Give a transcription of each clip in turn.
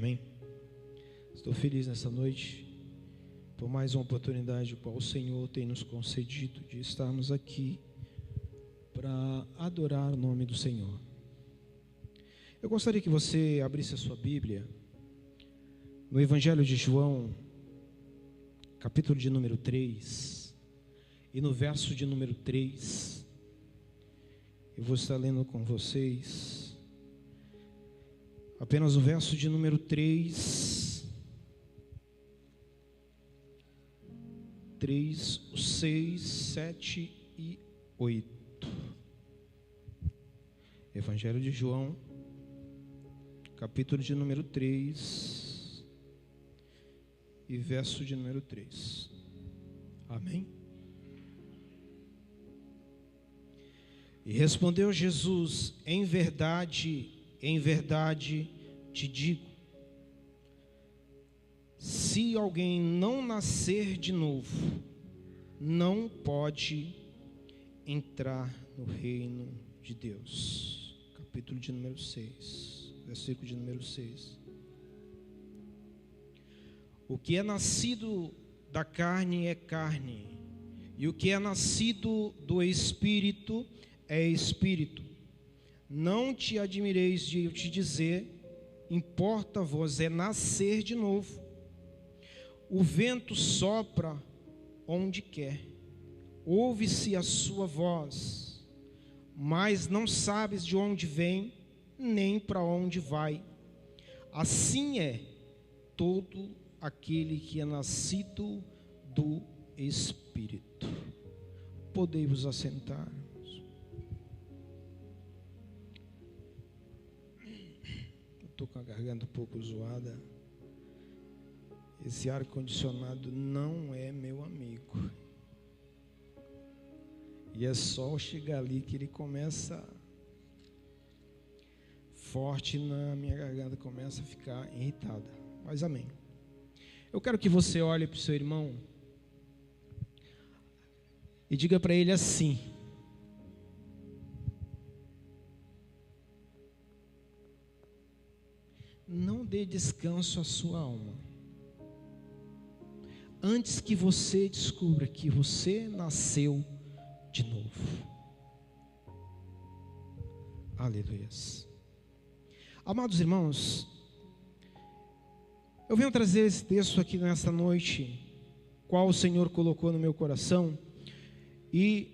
Amém? Estou feliz nessa noite por mais uma oportunidade qual o Senhor tem nos concedido de estarmos aqui para adorar o nome do Senhor. Eu gostaria que você abrisse a sua Bíblia no Evangelho de João, capítulo de número 3, e no verso de número 3, eu vou estar lendo com vocês apenas o verso de número 3, o 6, 7 e 8. Evangelho de João, capítulo de número 3 e verso de número 3. Amém? E respondeu Jesus: em verdade te digo, se alguém não nascer de novo, não pode entrar no reino de Deus. Capítulo de número 6, versículo de número 6. O que é nascido da carne é carne, e o que é nascido do Espírito é Espírito. Não te admireis de eu te dizer, importa-vos é nascer de novo. O vento sopra onde quer, ouve-se a sua voz, mas não sabes de onde vem, nem para onde vai. Assim é todo aquele que é nascido do Espírito. Podei-vos assentar. Estou com a garganta um pouco zoada. Esse ar-condicionado não é meu amigo. E é só chegar ali que ele começa forte na minha garganta, começa a ficar irritada. Mas amém. Eu quero que você olhe para o seu irmão e diga para ele assim: não dê descanso à sua alma, antes que você descubra que você nasceu de novo. Aleluias. Amados irmãos, eu venho trazer esse texto aqui nesta noite, qual o Senhor colocou no meu coração, e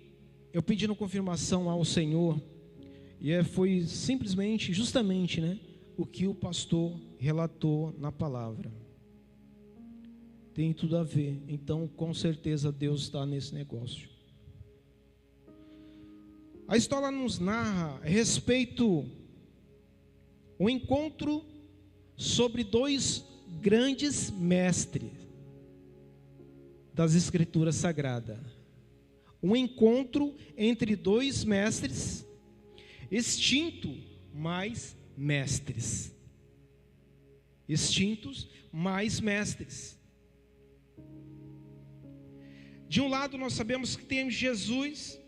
eu pedindo confirmação ao Senhor, e foi simplesmente, justamente, o que o pastor relatou na palavra. Tem tudo a ver. Então, com certeza, Deus está nesse negócio. A história nos narra a respeito o encontro sobre dois grandes mestres das Escrituras Sagradas. Um encontro entre dois mestres extinto, mas mestres. Extintos, mas mestres. De um lado nós sabemos que temos Jesus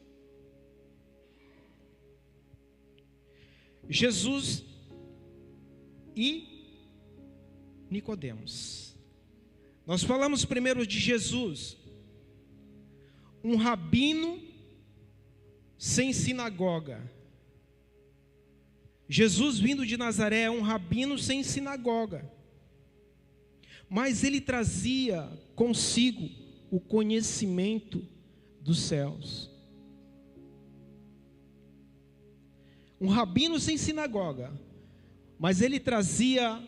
e Nicodemos. Nós falamos primeiro de Jesus, um rabino sem sinagoga. Jesus vindo de Nazaré é um rabino sem sinagoga, mas ele trazia consigo o conhecimento dos céus. Um rabino sem sinagoga, mas ele trazia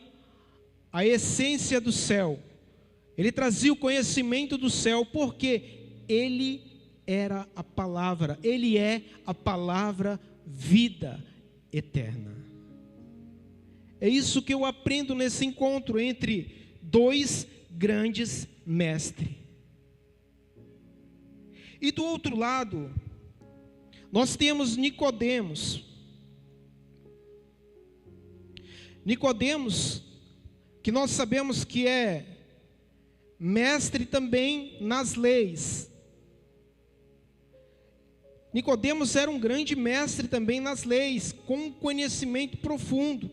a essência do céu, ele trazia o conhecimento do céu, porque ele era a palavra, ele é a palavra vida eterna. É isso que eu aprendo nesse encontro entre dois grandes mestres. E do outro lado, nós temos Nicodemos. Nicodemos, que nós sabemos que é mestre também nas leis. Nicodemos era um grande mestre também nas leis, com um conhecimento profundo.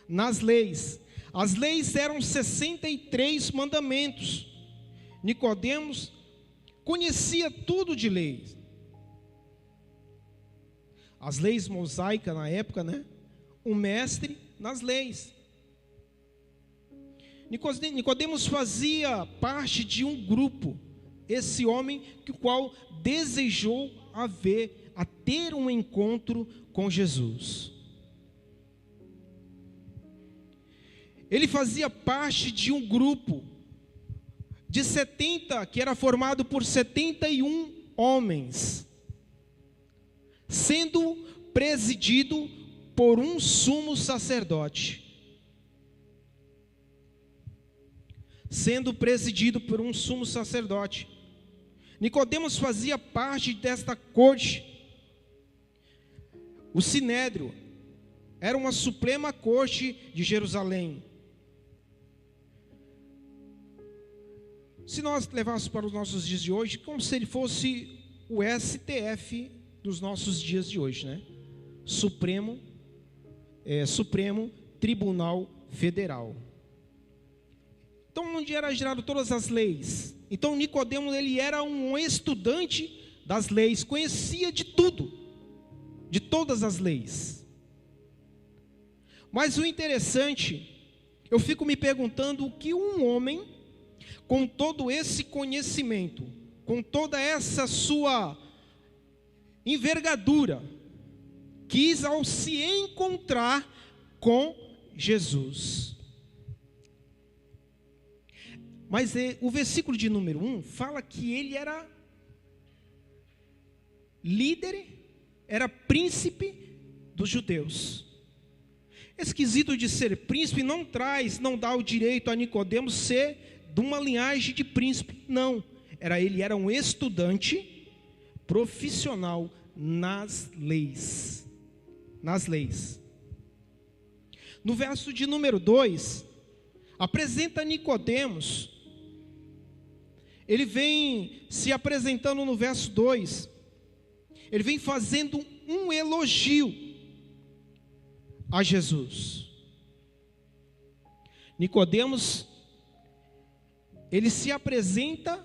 nas leis. As leis eram 63 mandamentos. Nicodemos conhecia tudo de leis. As leis mosaicas na época, né? O mestre nas leis. Nicodemos fazia parte de um grupo, esse homem que o qual desejou a ter um encontro com Jesus. Ele fazia parte de um grupo de 70, que era formado por 71 homens, sendo presidido por um sumo sacerdote. Nicodemos fazia parte desta corte. O Sinédrio era uma suprema corte de Jerusalém. Se nós levássemos para os nossos dias de hoje, como se ele fosse o STF dos nossos dias de hoje, né? Supremo Tribunal Federal. Então, onde era gerado todas as leis. Então, Nicodemos, ele era um estudante das leis, conhecia de tudo, de todas as leis. Mas o interessante, eu fico me perguntando o que um homem, com todo esse conhecimento, com toda essa sua envergadura, quis ao se encontrar com Jesus. Mas o versículo de número 1 fala que ele era líder, era príncipe dos judeus. Esse quesito de ser príncipe não dá o direito a Nicodemos ser de uma linhagem de príncipe, não. Ele era um estudante profissional nas leis. No verso de número 2, apresenta Nicodemos. Ele vem se apresentando no verso 2. Ele vem fazendo um elogio a Jesus. Nicodemos, ele se apresenta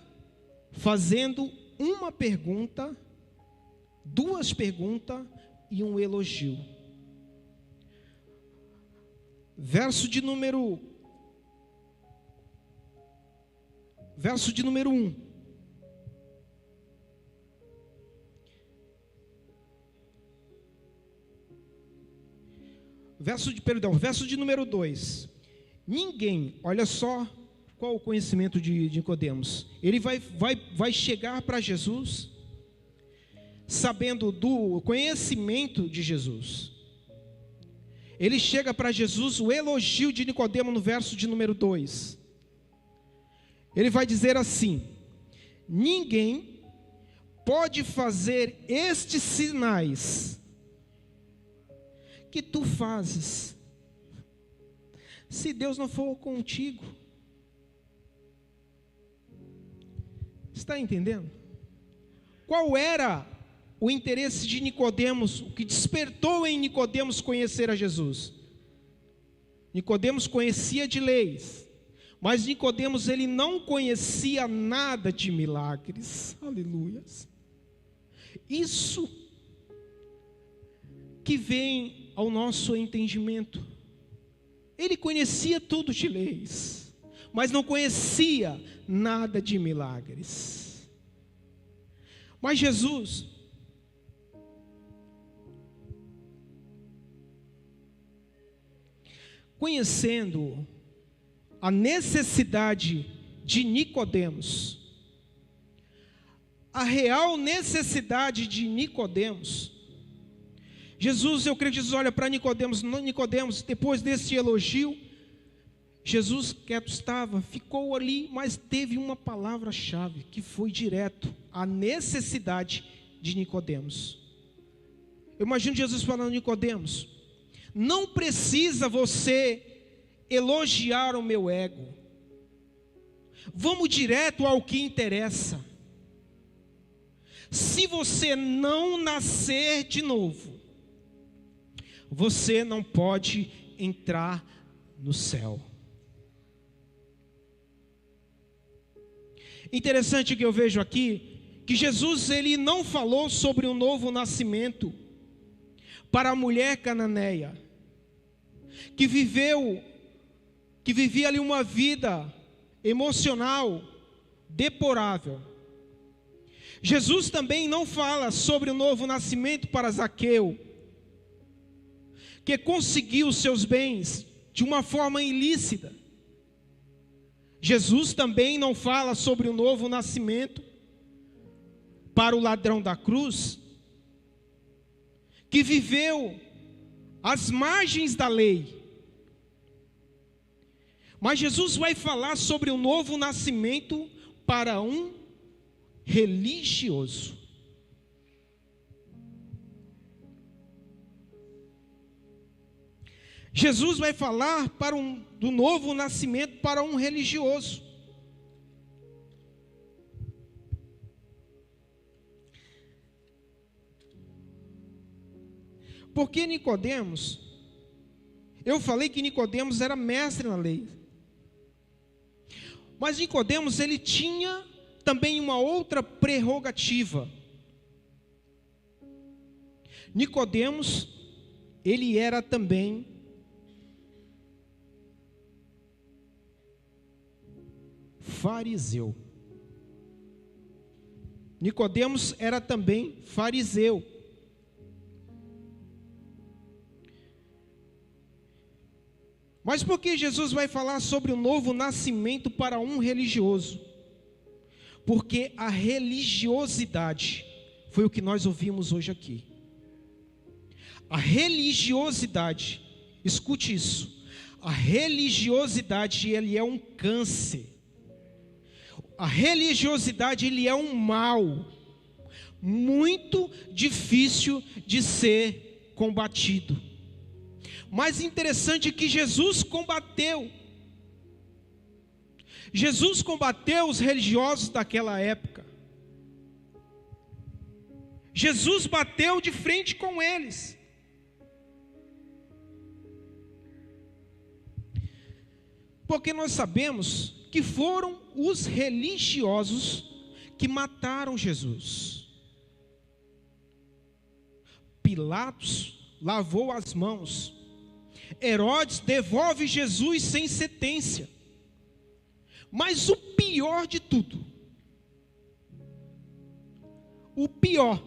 fazendo uma pergunta, duas perguntas e um elogio. Verso de número 1. Verso de número 2. Ninguém, olha só qual o conhecimento de Nicodemos. Ele vai chegar para Jesus, sabendo do conhecimento de Jesus. Ele chega para Jesus, o elogio de Nicodemos no verso de número 2. Ele vai dizer assim: ninguém pode fazer estes sinais que tu fazes, se Deus não for contigo. Está entendendo? Qual era o interesse de Nicodemos, o que despertou em Nicodemos conhecer a Jesus? Nicodemos conhecia de leis, mas Nicodemos, ele não conhecia nada de milagres. Aleluias. Isso que vem ao nosso entendimento. Ele conhecia tudo de leis, mas não conhecia nada de milagres. Mas Jesus, conhecendo a necessidade de Nicodemos, a real necessidade de Nicodemos, Jesus, eu creio que Jesus olha para Nicodemos, depois desse elogio, Jesus quieto estava, ficou ali, mas teve uma palavra-chave, que foi direto à necessidade de Nicodemos. Eu imagino Jesus falando a Nicodemos: não precisa você elogiar o meu ego, vamos direto ao que interessa. Se você não nascer de novo, você não pode entrar no céu. Interessante que eu vejo aqui, que Jesus ele não falou sobre um novo nascimento para a mulher cananeia, que vivia ali uma vida emocional deplorável. Jesus também não fala sobre o novo nascimento para Zaqueu, que conseguiu os seus bens de uma forma ilícita. Jesus também não fala sobre o novo nascimento para o ladrão da cruz, que viveu às margens da lei. Mas Jesus vai falar sobre o novo nascimento para um religioso. Jesus vai falar do novo nascimento para um religioso. Porque Nicodemos, eu falei que Nicodemos era mestre na lei. Mas Nicodemos, ele tinha também uma outra prerrogativa. Nicodemos, ele era também fariseu. Nicodemos era também fariseu. Mas por que Jesus vai falar sobre o novo nascimento para um religioso? Porque a religiosidade foi o que nós ouvimos hoje aqui. A religiosidade, escute isso, a religiosidade ele é um câncer. A religiosidade ele é um mal muito difícil de ser combatido. Mas interessante que Jesus combateu os religiosos daquela época. Jesus bateu de frente com eles. Porque nós sabemos que foram os religiosos que mataram Jesus. Pilatos lavou as mãos. Herodes devolve Jesus sem sentença. Mas o pior de tudo, o pior,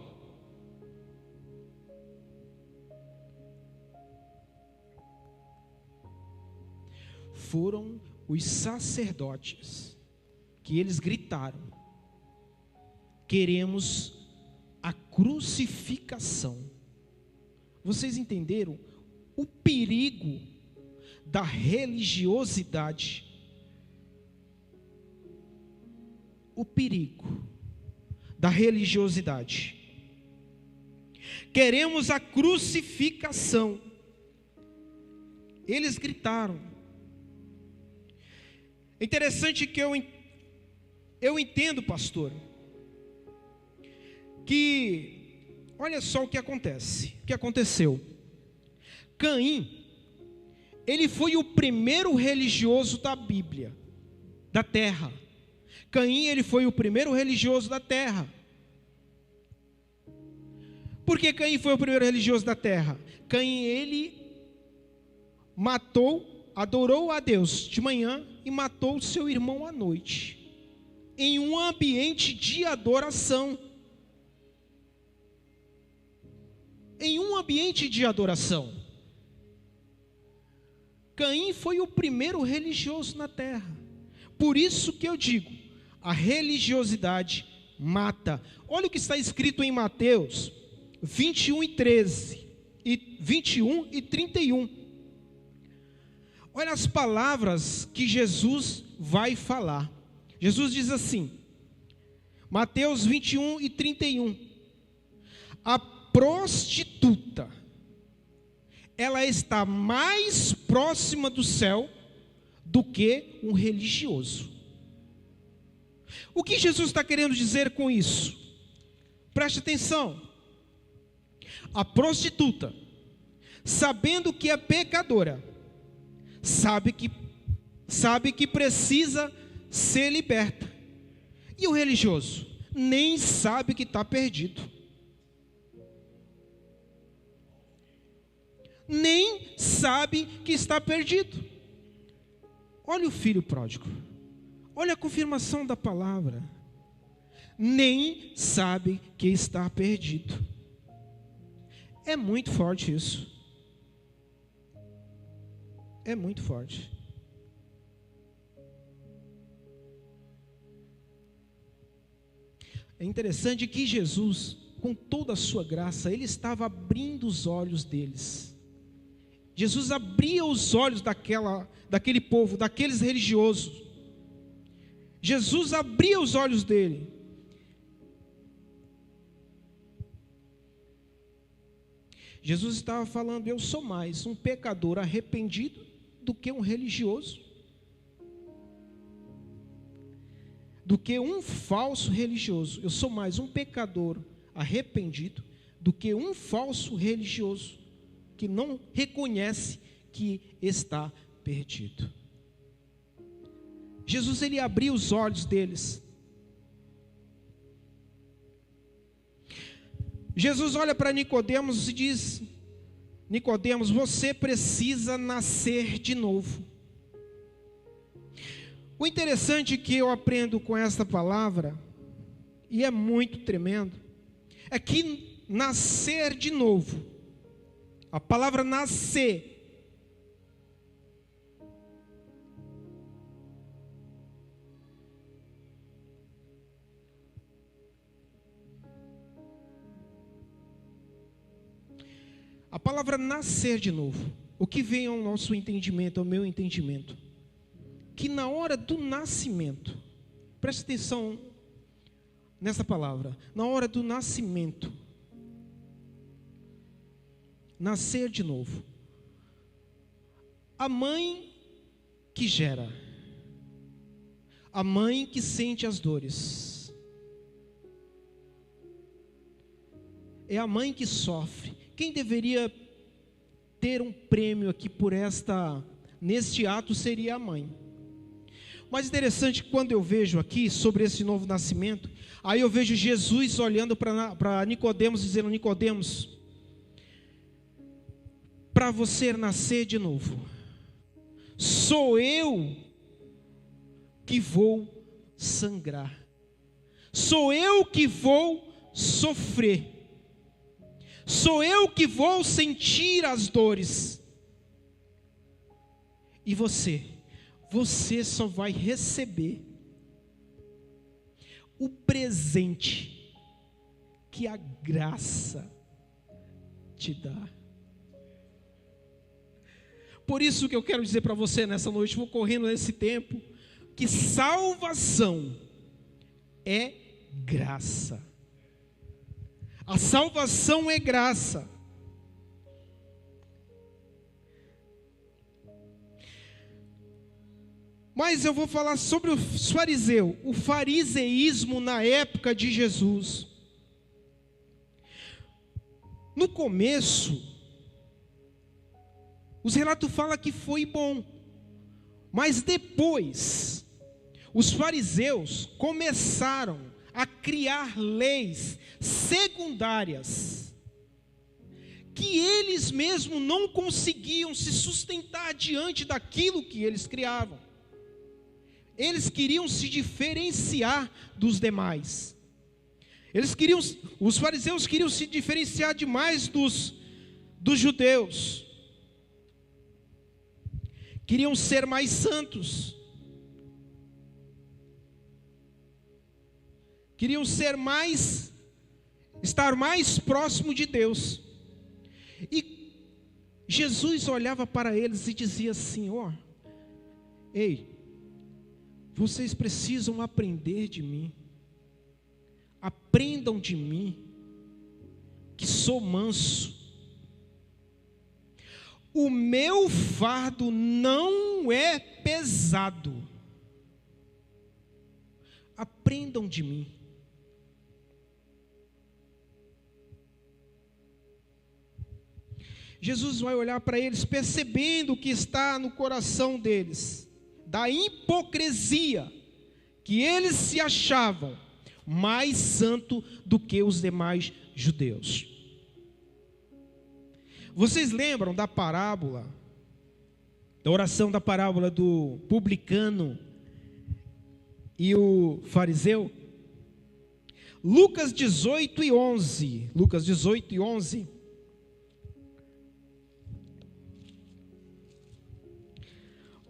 foram os sacerdotes, que eles gritaram: queremos a crucificação. Vocês entenderam o perigo da religiosidade? O perigo da religiosidade. Queremos a crucificação. Eles gritaram. É interessante que eu entendo, pastor, que olha só o que acontece. O que aconteceu? Caim, ele foi o primeiro religioso da Bíblia, da terra. Caim, ele foi o primeiro religioso da terra. Por que Caim foi o primeiro religioso da terra? Caim, ele adorou a Deus de manhã e matou o seu irmão à noite, em um ambiente de adoração. Em um ambiente de adoração. Caim foi o primeiro religioso na terra. Por isso que eu digo, a religiosidade mata. Olha o que está escrito em Mateus 21:13 e 21 e 31. Olha as palavras que Jesus vai falar. Jesus diz assim, Mateus 21:31. A prostituta, ela está mais próxima do céu do que um religioso. O que Jesus está querendo dizer com isso? Preste atenção. A prostituta, sabendo que é pecadora, sabe que precisa ser liberta. E o religioso nem sabe que está perdido. Nem sabe que está perdido. Olha o filho pródigo. Olha a confirmação da palavra. Nem sabe que está perdido. É muito forte isso. É muito forte. É interessante que Jesus, com toda a sua graça, Ele estava abrindo os olhos deles. Jesus abria os olhos daquele povo, daqueles religiosos. Jesus abria os olhos dele. Jesus estava falando: eu sou mais um pecador arrependido do que um religioso, do que um falso religioso. Eu sou mais um pecador arrependido do que um falso religioso que não reconhece que está perdido. Jesus, ele abriu os olhos deles. Jesus olha para Nicodemos e diz: Nicodemos, você precisa nascer de novo. O interessante que eu aprendo com esta palavra, e é muito tremendo, é que nascer de novo, a palavra nascer, a palavra nascer de novo, o que vem ao nosso entendimento, ao meu entendimento, que na hora do nascimento, preste atenção nessa palavra, na hora do nascimento, nascer de novo, a mãe que gera, a mãe que sente as dores, é a mãe que sofre. Quem deveria ter um prêmio aqui neste ato seria a mãe. Mas interessante, quando eu vejo aqui sobre esse novo nascimento, aí eu vejo Jesus olhando para Nicodemos, dizendo: Nicodemos, para você nascer de novo, sou eu que vou sangrar, sou eu que vou sofrer, sou eu que vou sentir as dores, e você só vai receber o presente que a graça te dá. Por isso que eu quero dizer para você nessa noite, vou correndo nesse tempo, que salvação é graça. A salvação é graça. Mas eu vou falar sobre os fariseus, o fariseísmo na época de Jesus. No começo, os relatos falam que foi bom, mas depois, os fariseus começaram a criar leis secundárias, que eles mesmos não conseguiam se sustentar diante daquilo que eles criavam. Eles queriam se diferenciar dos demais. Os fariseus queriam se diferenciar demais dos judeus. Queriam ser mais santos. Queriam estar mais próximo de Deus. E Jesus olhava para eles e dizia assim: ei, vocês precisam aprender de mim. Aprendam de mim, que sou manso. O meu fardo não é pesado. Aprendam de mim. Jesus vai olhar para eles, percebendo o que está no coração deles, da hipocrisia, que eles se achavam mais santo do que os demais judeus. Vocês lembram da parábola, da oração da parábola do publicano e o fariseu? Lucas 18:11. Lucas 18:11.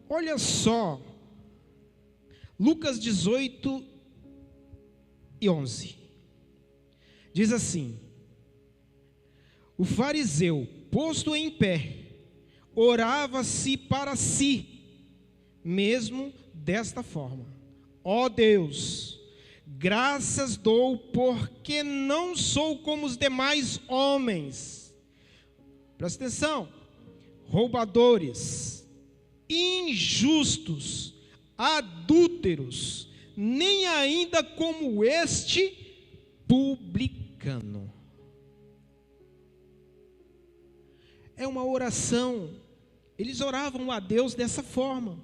Olha só, Lucas 18:11. Diz assim: o fariseu, posto em pé, orava-se para si mesmo desta forma: ó Deus, graças dou porque não sou como os demais homens. Presta atenção: roubadores, injustos, adúlteros, nem ainda como este publicano. É uma oração. Eles oravam a Deus dessa forma.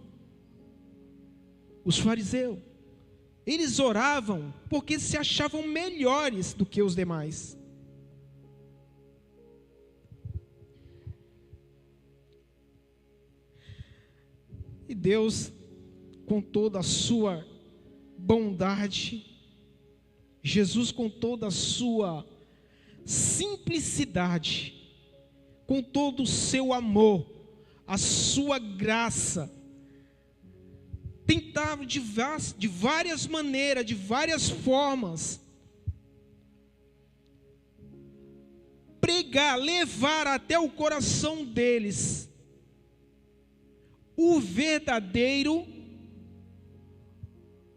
Os fariseus, eles oravam porque se achavam melhores do que os demais. E Deus, com toda a sua bondade, Jesus com toda a sua simplicidade, com todo o seu amor, a sua graça, tentava de várias maneiras, de várias formas, pregar, levar até o coração deles o verdadeiro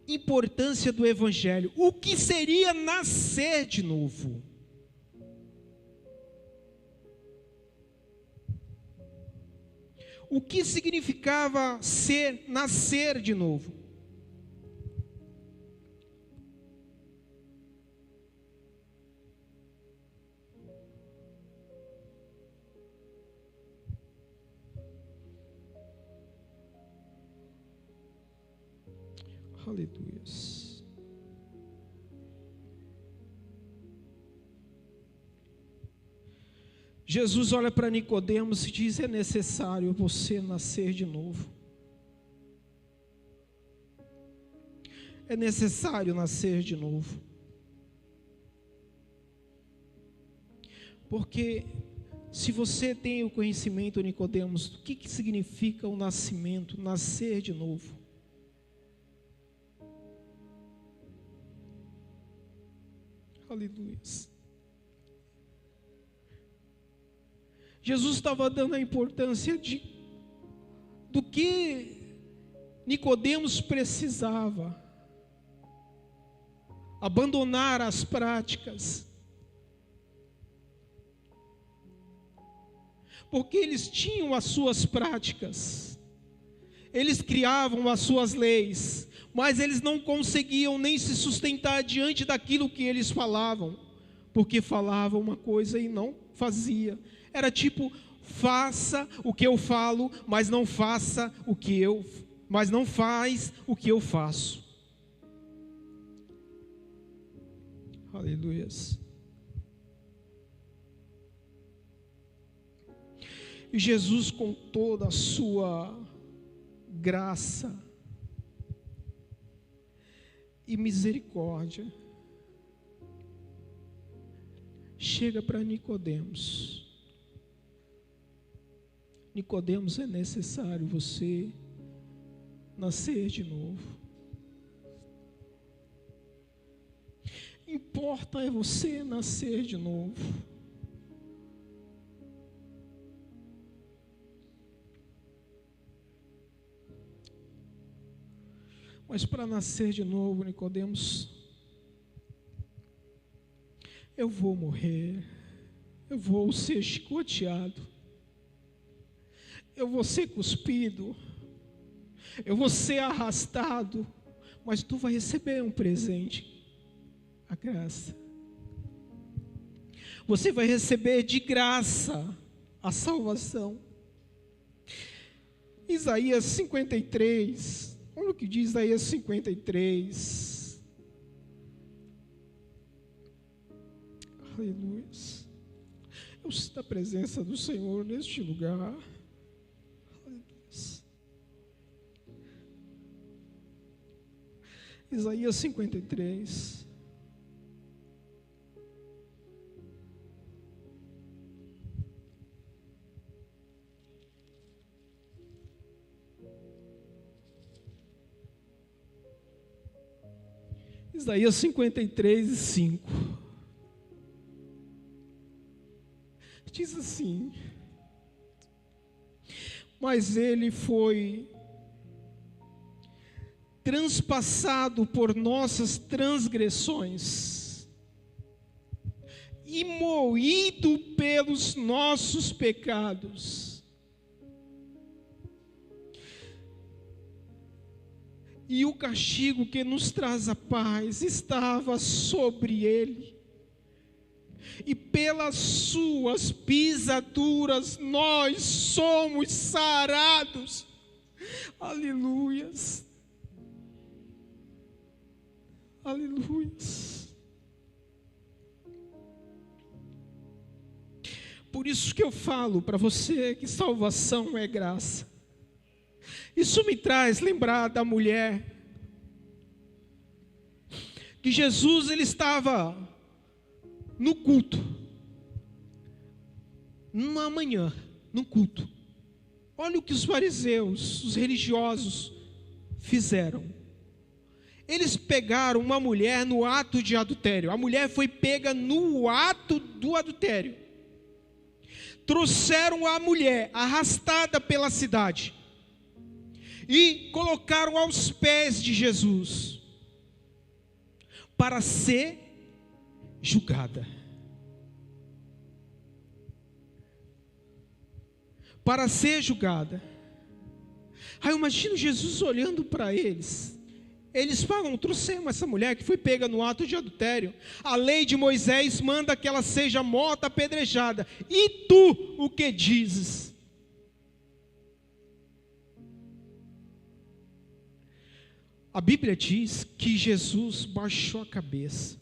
importância do Evangelho, o que seria nascer de novo. O que significava nascer de novo? Aleluia. Jesus olha para Nicodemos e diz: é necessário você nascer de novo. É necessário nascer de novo. Porque se você tem o conhecimento, Nicodemos, do que significa o nascimento, nascer de novo? Aleluia. Jesus estava dando a importância do que Nicodemos precisava. Abandonar as práticas. Porque eles tinham as suas práticas. Eles criavam as suas leis, mas eles não conseguiam nem se sustentar diante daquilo que eles falavam, porque falavam uma coisa e não fazia. Era tipo: faça o que eu falo, mas não faz o que eu faço. Aleluia. E Jesus, com toda a sua graça e misericórdia, chega para Nicodemos. Nicodemos, é necessário você nascer de novo. Importa é você nascer de novo. Mas para nascer de novo, Nicodemos, eu vou morrer, eu vou ser chicoteado, eu vou ser cuspido, eu vou ser arrastado, mas tu vai receber um presente, a graça. Você vai receber de graça a salvação. Isaías 53, olha o que diz Isaías 53. Aleluia. Eu sinto a presença do Senhor neste lugar. Aleluia. Isaías 53. Isaías 53, 5. Diz assim: mas ele foi transpassado por nossas transgressões e moído pelos nossos pecados. E o castigo que nos traz a paz estava sobre ele. E pelas suas pisaduras nós somos sarados. Aleluias. Aleluias. Por isso que eu falo para você que salvação é graça. Isso me traz lembrar da mulher que Jesus, ele estava no culto, numa manhã, no culto. Olha o que os fariseus, os religiosos fizeram. Eles pegaram uma mulher no ato de adultério. A mulher foi pega no ato do adultério. Trouxeram a mulher arrastada pela cidade e colocaram aos pés de Jesus para ser julgada. Para ser julgada. Aí eu imagino Jesus olhando para eles. Eles falam: trouxemos essa mulher que foi pega no ato de adultério. A lei de Moisés manda que ela seja morta, apedrejada. E tu o que dizes? A Bíblia diz que Jesus baixou a cabeça.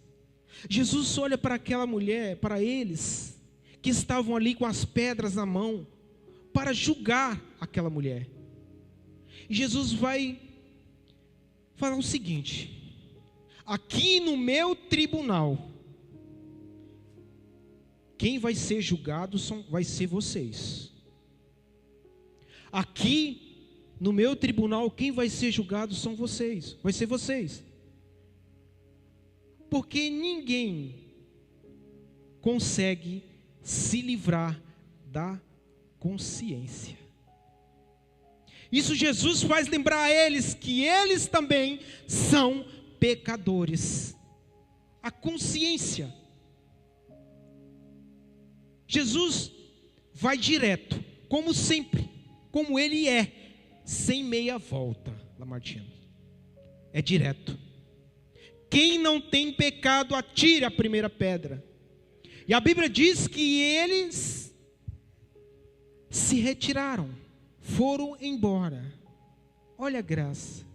Jesus olha para aquela mulher, para eles, que estavam ali com as pedras na mão, para julgar aquela mulher. E Jesus vai falar o seguinte: aqui no meu tribunal, quem vai ser julgado vai ser vocês. Aqui no meu tribunal, quem vai ser julgado são vocês, vai ser vocês. Porque ninguém consegue se livrar da consciência. Isso Jesus faz lembrar a eles que eles também são pecadores. A consciência. Jesus vai direto, como sempre, como ele é, sem meia volta, Lamartine. É direto. Quem não tem pecado, atire a primeira pedra. E a Bíblia diz que eles se retiraram, foram embora. Olha a graça.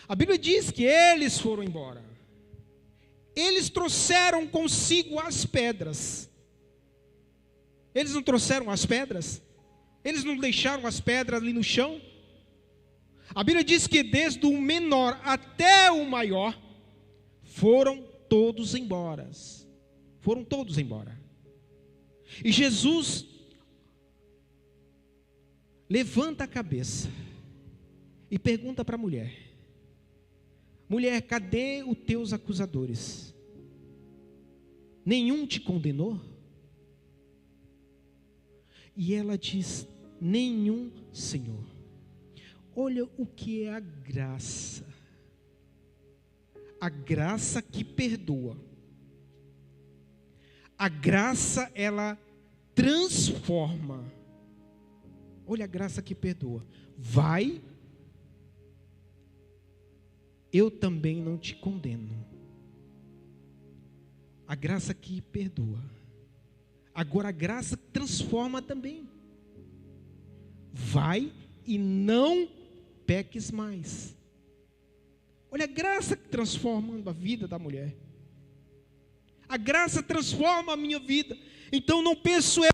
A Bíblia diz que eles foram embora. Eles trouxeram consigo as pedras. Eles não trouxeram as pedras? Eles não deixaram as pedras ali no chão? A Bíblia diz que desde o menor até o maior, foram todos embora. Foram todos embora. E Jesus levanta a cabeça e pergunta para a mulher: mulher, cadê os teus acusadores? Nenhum te condenou? E ela diz: nenhum, Senhor. Olha o que é a graça. A graça que perdoa. A graça, ela transforma. Olha a graça que perdoa. Vai, eu também não te condeno. A graça que perdoa. Agora a graça transforma também. Vai e não peques mais. Olha a graça transformando a vida da mulher. A graça transforma a minha vida. Então não penso eu.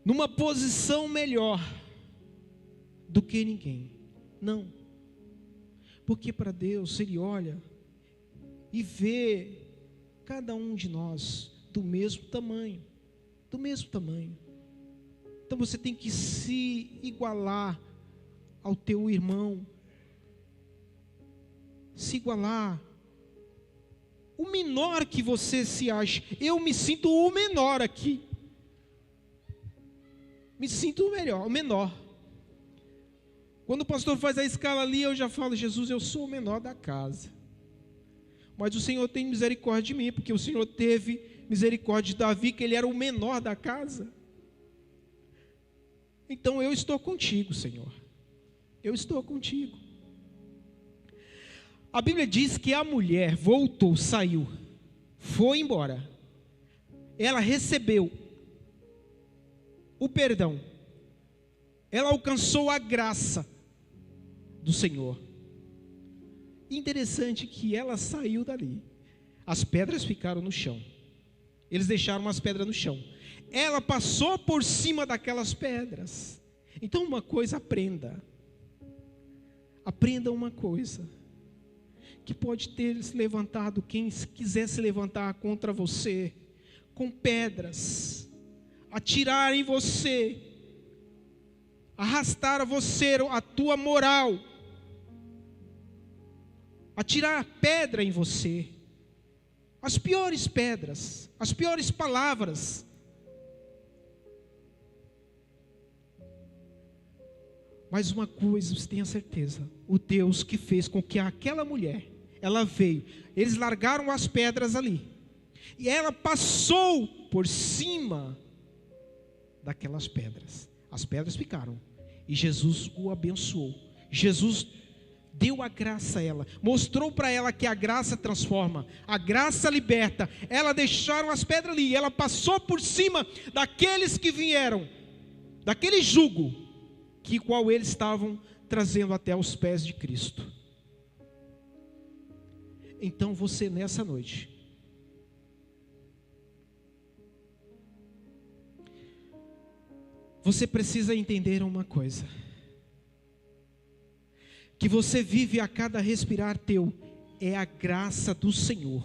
Numa posição melhor do que ninguém. Não. Porque para Deus, Ele olha e vê cada um de nós do mesmo tamanho. Do mesmo tamanho. Então você tem que se igualar ao teu irmão. Se igualar. O menor que você se acha. Eu me sinto o menor aqui. Me sinto o menor. Quando o pastor faz a escala ali, eu já falo: Jesus, eu sou o menor da casa. Mas o Senhor tem misericórdia de mim, porque o Senhor teve misericórdia de Davi, que ele era o menor da casa. Então eu estou contigo, Senhor. Eu estou contigo. A Bíblia diz que a mulher voltou, saiu, foi embora. Ela recebeu o perdão. Ela alcançou a graça do Senhor. Interessante que ela saiu dali. As pedras ficaram no chão. Eles deixaram as pedras no chão. Ela passou por cima daquelas pedras. Então uma coisa aprenda. Aprenda uma coisa. Que pode ter se levantado quem quiser se levantar contra você. Com pedras. Atirar em você, arrastar a você, a tua moral, atirar pedra em você, as piores pedras, as piores palavras. Mas uma coisa você tenha certeza: o Deus que fez com que aquela mulher, ela veio, eles largaram as pedras ali, e ela passou por cima daquelas pedras. As pedras ficaram. E Jesus o abençoou. Jesus deu a graça a ela. Mostrou para ela que a graça transforma. A graça liberta. Ela deixaram as pedras ali. Ela passou por cima daqueles que vieram. Daquele jugo que qual eles estavam trazendo até os pés de Cristo. Então você nessa noite, você precisa entender uma coisa: que você vive a cada respirar teu, é a graça do Senhor.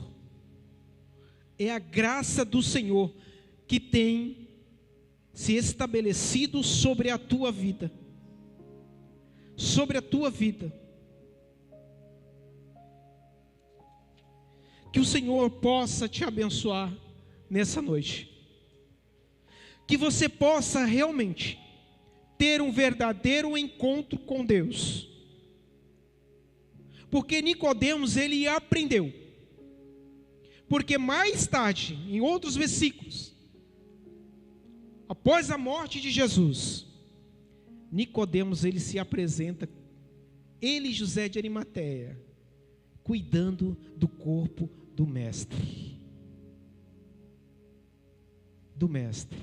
É a graça do Senhor que tem se estabelecido sobre a tua vida. Sobre a tua vida. Que o Senhor possa te abençoar nessa noite. Que você possa realmente ter um verdadeiro encontro com Deus. Porque Nicodemos, ele aprendeu. Porque mais tarde, em outros versículos, após a morte de Jesus, Nicodemos, ele se apresenta, ele e José de Arimateia, cuidando do corpo do mestre. Do mestre.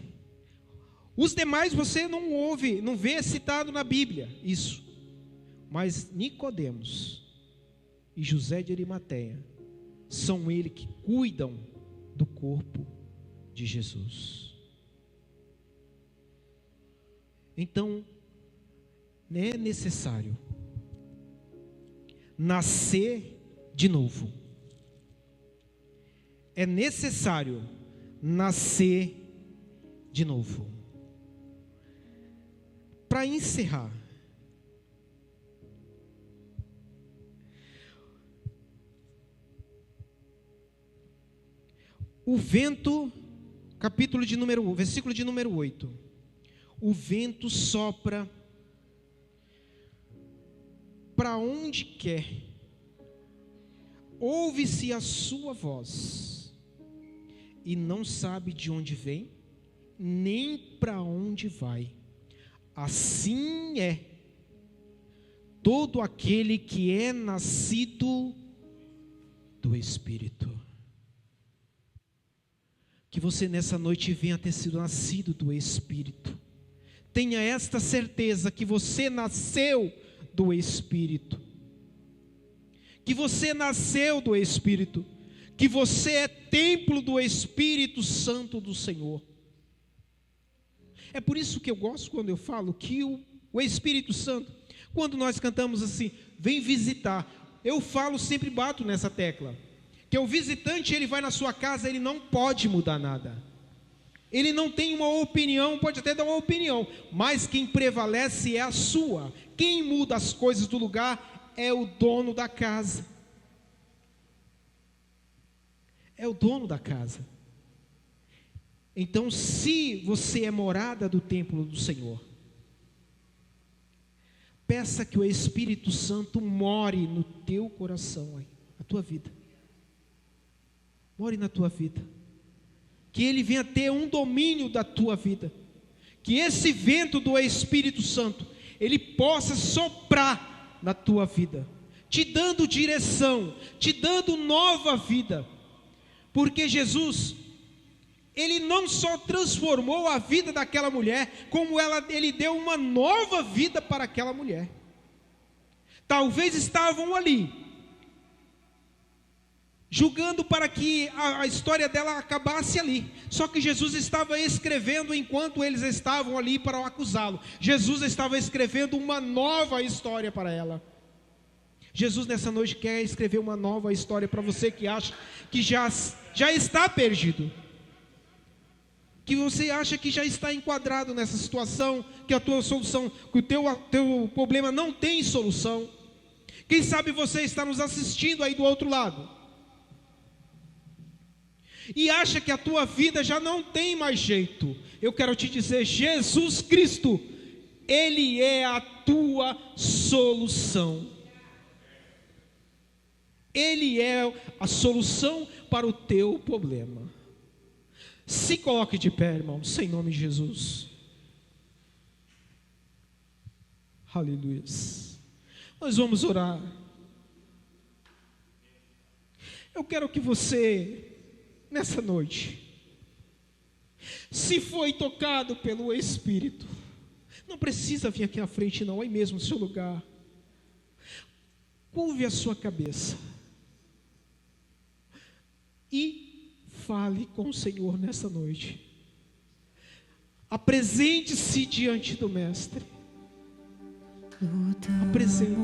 Os demais você não ouve, não vê citado na Bíblia, isso. Mas Nicodemos e José de Arimateia são eles que cuidam do corpo de Jesus. Então, é necessário nascer de novo. É necessário nascer de novo. Para encerrar, O vento, versículo de número 8. O vento sopra para onde quer, ouve-se a sua voz, e não sabe de onde vem, nem para onde vai. Assim é todo aquele que é nascido do Espírito. Que você nessa noite venha ter sido nascido do Espírito. Tenha esta certeza que você nasceu do Espírito. Que você nasceu do Espírito. Que você é templo do Espírito Santo do Senhor. É por isso que eu gosto quando eu falo que o Espírito Santo, quando nós cantamos assim, vem visitar, eu falo, sempre bato nessa tecla, que o visitante, ele vai na sua casa, ele não pode mudar nada, ele não tem uma opinião, pode até dar uma opinião, mas quem prevalece é a sua. Quem muda as coisas do lugar é o dono da casa, é o dono da casa. Então, se você é morada do templo do Senhor, peça que o Espírito Santo more no teu coração, na tua vida. More na tua vida. Que Ele venha ter um domínio da tua vida. Que esse vento do Espírito Santo, ele possa soprar na tua vida, te dando direção, te dando nova vida. Porque Jesus, Ele não só transformou a vida daquela mulher, como Ele deu uma nova vida para aquela mulher. Talvez estavam ali, julgando para que a história dela acabasse ali. Só que Jesus estava escrevendo enquanto eles estavam ali para acusá-lo. Jesus estava escrevendo uma nova história para ela. Jesus nessa noite quer escrever uma nova história para você que acha que já está perdido. Que você acha que já está enquadrado nessa situação, que a tua solução, que o teu problema não tem solução. Quem sabe você está nos assistindo aí do outro lado e acha que a tua vida já não tem mais jeito. Eu quero te dizer, Jesus Cristo, Ele é a tua solução. Ele é a solução para o teu problema. Se coloque de pé, irmãos, em nome de Jesus. Aleluia. Nós vamos orar. Eu quero que você, nessa noite, se foi tocado pelo Espírito, não precisa vir aqui à frente não, aí mesmo no seu lugar. Curve a sua cabeça e fale com o Senhor nessa noite. Apresente-se diante do Mestre. Apresente.